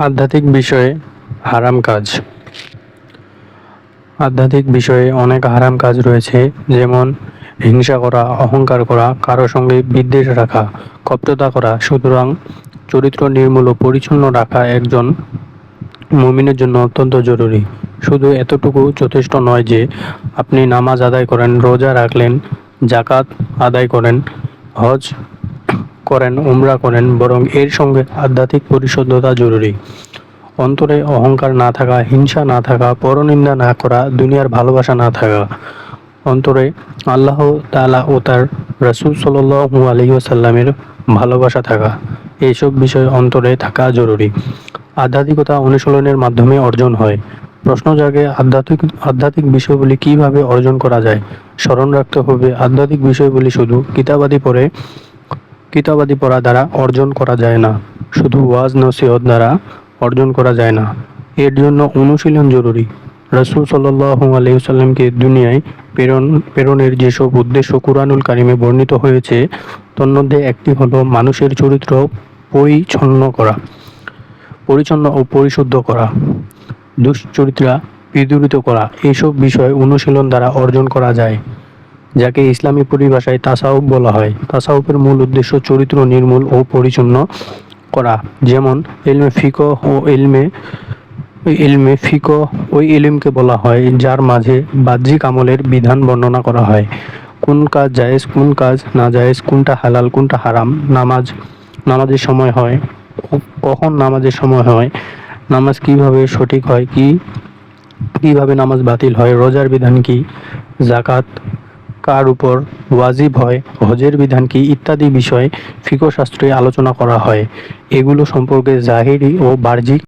আধ্যাত্মিক বিষয়ে হারাম কাজ। আধ্যাত্মিক বিষয়ে অনেক হারাম কাজ রয়েছে, যেমন হিংসা করা, অহংকার করা, কারো সঙ্গে বিদ্বেষ রাখা, কপটতা করা। সুতরাং চরিত্র নির্মূল ও পরিচ্ছন্ন রাখা একজন মুমিনের জন্য অত্যন্ত জরুরি। শুধু এতটুকু যথেষ্ট নয় যে আপনি নামাজ আদায় করেন, রোজা রাখলেন, জাকাত আদায় করেন, হজ করেন, উমরা করেন, বরং এর সঙ্গে আধ্যাত্মিক পরিশুদ্ধতা জরুরি। অন্তরে অহংকার না থাকা, হিংসা না থাকা, পরনিন্দা না করা, দুনিয়ার ভালোবাসা না থাকা। অন্তরে আল্লাহ তাআলা ও তার রাসূল সাল্লাল্লাহু আলাইহি ওয়াসাল্লামের ভালোবাসা থাকা, এইসব বিষয় অন্তরে থাকা জরুরি। আধ্যাত্মিকতা অনুশীলনের মাধ্যমে অর্জন হয়। প্রশ্ন জাগে, আধ্যাত্মিক বিষয়গুলি কিভাবে অর্জন করা যায়? স্মরণ রাখতে হবে, আধ্যাত্মিক বিষয়গুলি শুধু কিতাবাদি পড়া দ্বারা অর্জন করা যায় না, শুধু ওয়াজ নসিহত দ্বারা অর্জন করা যায় না। এর জন্য অনুশীলন জরুরি। রাসূল সাল্লাল্লাহু আলাইহি ওয়াসাল্লামকে দুনিয়ায় প্রেরণের যেসব উদ্দেশ্য কুরআনুল কারিমে বর্ণিত হয়েছে, তন্মধ্যে একটি হলো মানুষের চরিত্র পরিচ্ছন্ন ও পরিশুদ্ধ করা, দুশ্চরিত্রা বিদূরিত করা। এইসব বিষয় অনুশীলন দ্বারা অর্জন করা যায়, যাকে ইসলামী পরিভাষায় তাসাউফ বলা হয়। তাসাউফের মূল উদ্দেশ্য চরিত্র নির্মূল ও পরিচ্ছন্ন করা। যেমন ইলমে ফিকহ ওই ইলমকে বলা হয় যার মাঝে বাহ্যিক আমলের বিধান বর্ণনা করা হয়। কোন কাজ জায়েজ, কোন কাজ না জায়েজ, কোনটা হালাল, কোনটা হারাম, নামাজের সময় হয়, কখন নামাজের সময় হয়, নামাজ কিভাবে সঠিক হয়, কিভাবে নামাজ বাতিল হয়, রোজার বিধান কি, জাকাত কার উপর ওয়াজিব হয়, হজের বিধান কি ইত্যাদি বিষয় ফিকহ শাস্ত্রে আলোচনা করা হয়। এগুলো সম্পর্কে জাহিরি ও বাহ্যিক